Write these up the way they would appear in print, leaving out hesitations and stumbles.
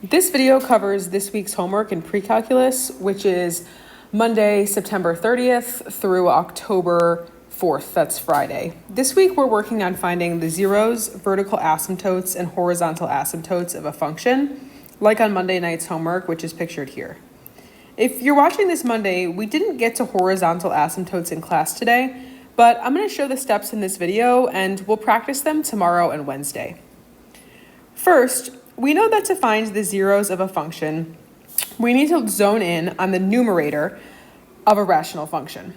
This video covers this week's homework in pre-calculus, which is Monday, September 30th through October 4th, that's Friday. This week we're working on finding the zeros, vertical asymptotes, and horizontal asymptotes of a function, like on Monday night's homework, which is pictured here. If you're watching this Monday, we didn't get to horizontal asymptotes in class today, but I'm going to show the steps in this video and we'll practice them tomorrow and Wednesday. First, we know that to find the zeros of a function, we need to zone in on the numerator of a rational function.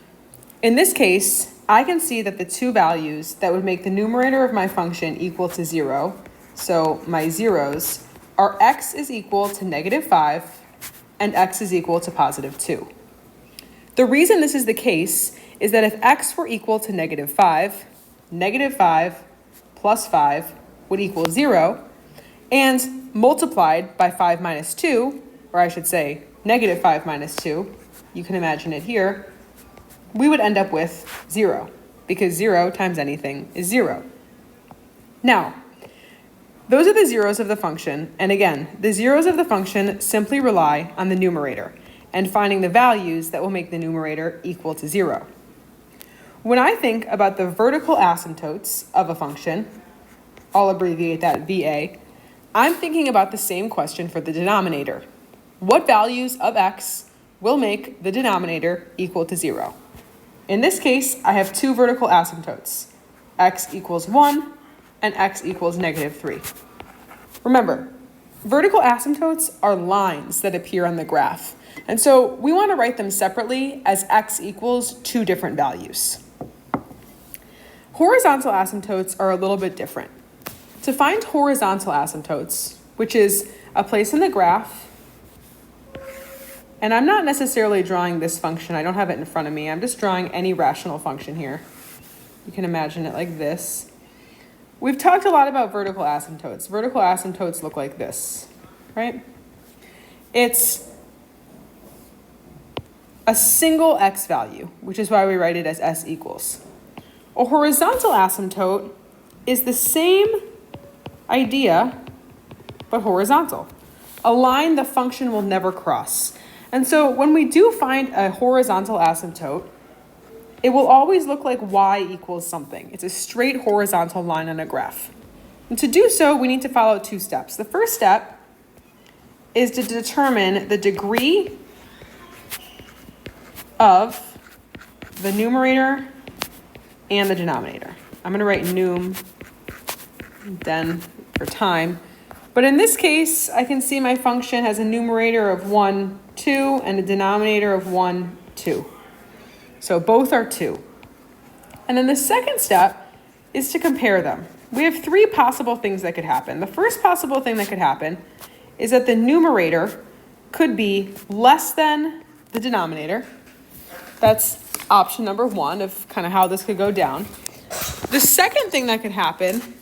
In this case, I can see that the two values that would make the numerator of my function equal to 0, so my zeros, are x is equal to -5 and x is equal to +2. The reason this is the case is that if x were equal to -5, -5 plus 5 would equal 0, and multiplied by 5 minus 2, or I should say -5 minus 2, you can imagine it here, we would end up with 0, because 0 times anything is 0. Now, those are the zeros of the function, and again, the zeros of the function simply rely on the numerator and finding the values that will make the numerator equal to 0. When I think about the vertical asymptotes of a function, I'll abbreviate that VA, I'm thinking about the same question for the denominator. What values of x will make the denominator equal to 0? In this case, I have two vertical asymptotes, x equals 1 and x equals -3. Remember, vertical asymptotes are lines that appear on the graph, and so we want to write them separately as x equals two different values. Horizontal asymptotes are a little bit different. To find horizontal asymptotes, which is a place in the graph, and I'm not necessarily drawing this function, I don't have it in front of me, I'm just drawing any rational function here. You can imagine it like this. We've talked a lot about vertical asymptotes. Vertical asymptotes look like this, right? It's a single x value, which is why we write it as s equals. A horizontal asymptote is the same idea, but horizontal. A line the function will never cross. And so when we do find a horizontal asymptote, it will always look like y equals something. It's a straight horizontal line on a graph. And to do so, we need to follow two steps. The first step is to determine the degree of the numerator and the denominator. I'm going to write num den for time. But in this case, I can see my function has a numerator of 1, 2, and a denominator of 1, 2. So both are 2. And then the second step is to compare them. We have three possible things that could happen. The first possible thing that could happen is that the numerator could be less than the denominator. That's option number 1 of kind of how this could go down. The second thing that could happen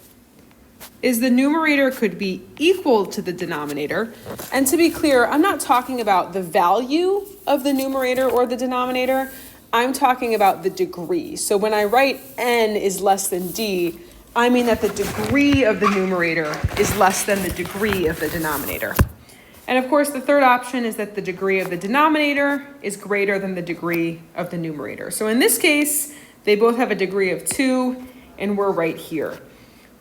is the numerator could be equal to the denominator. And to be clear, I'm not talking about the value of the numerator or the denominator. I'm talking about the degree. So when I write n is less than d, I mean that the degree of the numerator is less than the degree of the denominator. And of course, the third option is that the degree of the denominator is greater than the degree of the numerator. So in this case, they both have a degree of 2, and we're right here.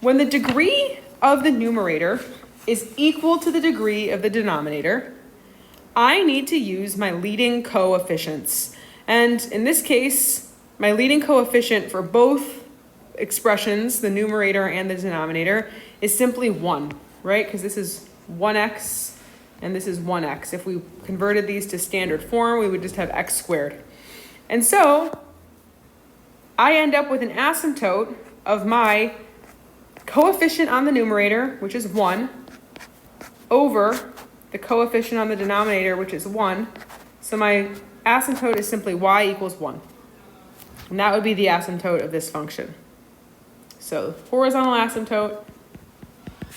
When the degree of the numerator is equal to the degree of the denominator, I need to use my leading coefficients. And in this case, my leading coefficient for both expressions, the numerator and the denominator, is simply 1, right? Because this is 1x and this is 1x. If we converted these to standard form, we would just have x squared. And so I end up with an asymptote of my coefficient on the numerator, which is 1, over the coefficient on the denominator, which is 1. So my asymptote is simply y equals 1. And that would be the asymptote of this function. So horizontal asymptote,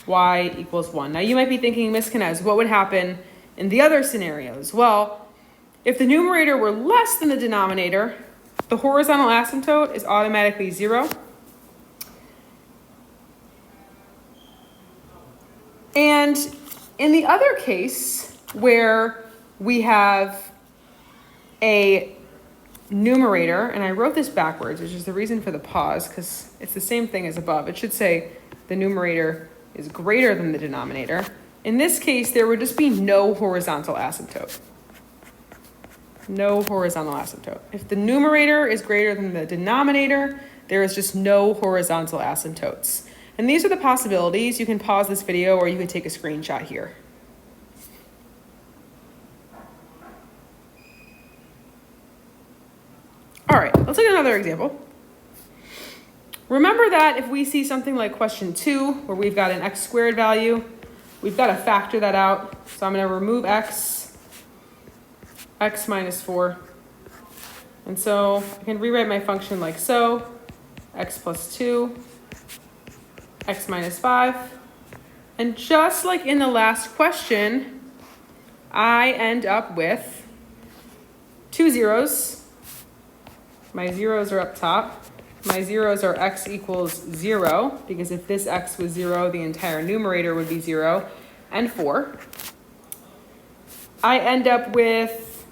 y equals 1. Now you might be thinking, Ms. Kinez, what would happen in the other scenarios? Well, if the numerator were less than the denominator, the horizontal asymptote is automatically 0. And In the other case, where we have a numerator, and I wrote this backwards, which is the reason for the pause, because it's the same thing as above. It should say the numerator is greater than the denominator. In this case, there would just be no horizontal asymptote. No horizontal asymptote. If the numerator is greater than the denominator, there is just no horizontal asymptotes. And these are the possibilities. You can pause this video or you can take a screenshot here. All right, let's look at another example. Remember that if we see something like question 2, where we've got an x squared value, we've got to factor that out. So I'm going to remove x minus 4. And so I can rewrite my function like so, x plus 2, x minus 5. And just like in the last question, I end up with 2 zeros. My zeros are up top. My zeros are x equals 0, because if this x was 0, the entire numerator would be 0, and 4. I end up with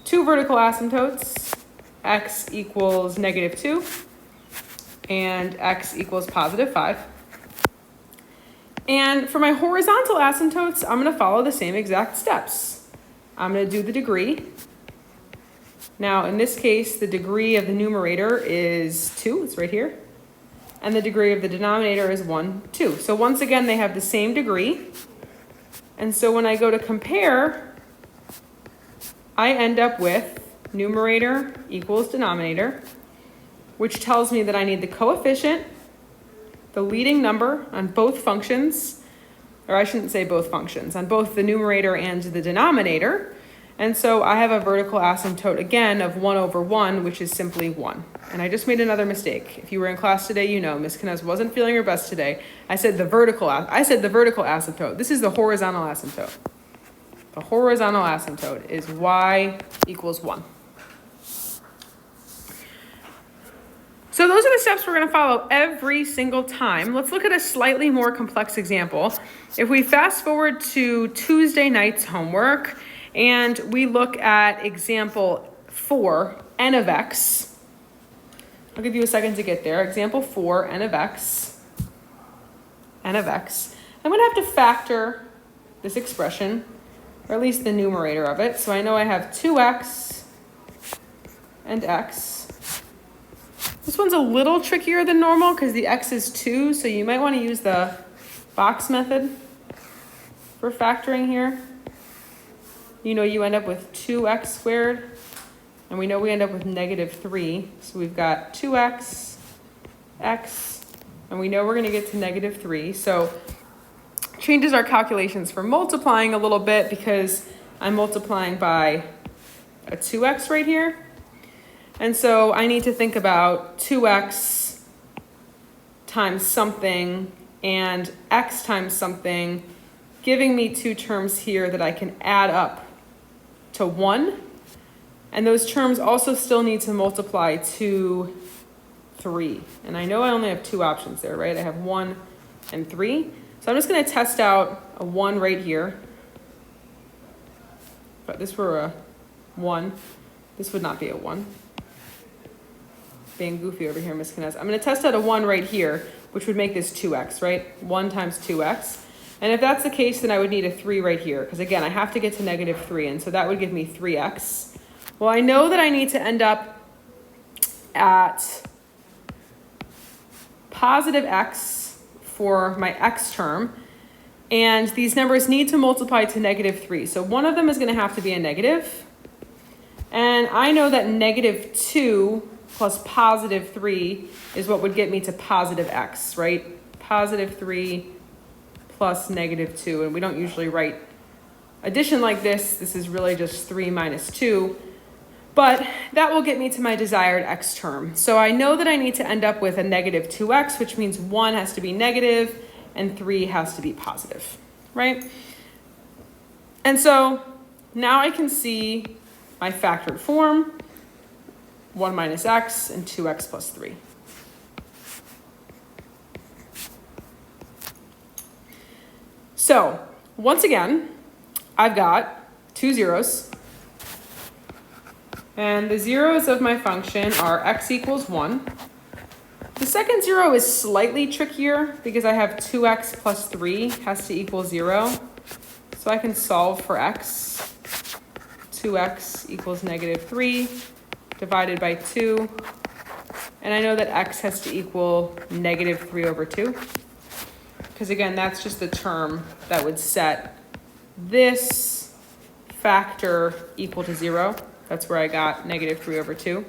2 vertical asymptotes, x equals negative 2, and x equals positive 5. And for my horizontal asymptotes, I'm going to follow the same exact steps. I'm going to do the degree. Now, in this case, the degree of the numerator is 2. It's right here. And the degree of the denominator is 1, 2. So once again, they have the same degree. And so when I go to compare, I end up with numerator equals denominator, which tells me that I need the coefficient, the leading number on both functions, or I shouldn't say both functions, on both the numerator and the denominator. And so I have a vertical asymptote again of 1 over 1, which is simply 1. And I just made another mistake. If you were in class today, you know Ms. Knez wasn't feeling her best today. I said the vertical asymptote. This is the horizontal asymptote. The horizontal asymptote is y equals 1. So those are the steps we're going to follow every single time. Let's look at a slightly more complex example. If we fast forward to Tuesday night's homework, and we look at example 4, n of x. I'll give you a second to get there. Example 4, n of x. N of x. I'm going to have to factor this expression, or at least the numerator of it. So I know I have 2x and x. This one's a little trickier than normal because the x is 2, so you might want to use the box method for factoring here. You know you end up with 2x squared, and we know we end up with negative 3. So we've got 2x, x, and we know we're going to get to negative 3. So changes our calculations for multiplying a little bit because I'm multiplying by a 2x right here. And so I need to think about 2x times something and x times something, giving me 2 terms here that I can add up to 1. And those terms also still need to multiply to 3. And I know I only have 2 options there, right? I have 1 and 3. So I'm just going to test out a 1 right here. But this were a 1. This would not be a 1. Being goofy over here, Ms. Knez. I'm going to test out a 1 right here, which would make this 2x, right? 1 times 2x. And if that's the case, then I would need a 3 right here. Because again, I have to get to negative 3. And so that would give me 3x. Well, I know that I need to end up at positive x for my x term. And these numbers need to multiply to negative 3. So one of them is going to have to be a negative. And I know that negative 2 plus positive 3 is what would get me to positive x, right? Positive 3 plus negative 2. And we don't usually write addition like this. This is really just 3 minus 2. But that will get me to my desired x term. So I know that I need to end up with a negative 2x, which means 1 has to be negative and 3 has to be positive, right? And so now I can see my factored form, 1 minus x and 2x plus 3. So once again, I've got 2 zeros. And the zeros of my function are x equals 1. The second zero is slightly trickier because I have 2x plus 3 has to equal 0. So I can solve for x. 2x equals negative 3 divided by 2. And I know that x has to equal negative 3 over 2. Because again, that's just the term that would set this factor equal to 0. That's where I got negative 3 over 2.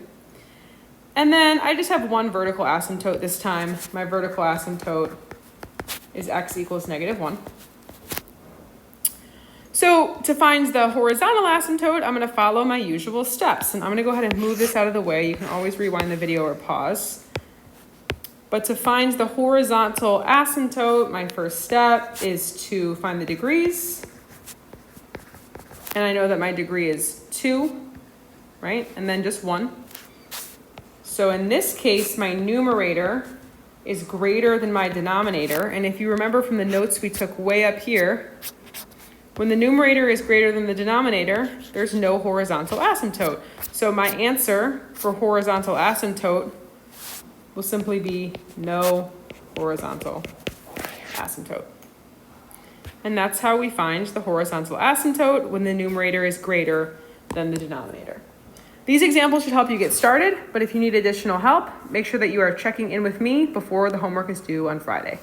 And then I just have one vertical asymptote this time. My vertical asymptote is x equals negative 1. So to find the horizontal asymptote, I'm going to follow my usual steps. And I'm going to go ahead and move this out of the way. You can always rewind the video or pause. But to find the horizontal asymptote, my first step is to find the degrees. And I know that my degree is 2. Right? And then just 1. So in this case, my numerator is greater than my denominator. And if you remember from the notes we took way up here, when the numerator is greater than the denominator, there's no horizontal asymptote. So my answer for horizontal asymptote will simply be no horizontal asymptote. And that's how we find the horizontal asymptote when the numerator is greater than the denominator. These examples should help you get started, but if you need additional help, make sure that you are checking in with me before the homework is due on Friday.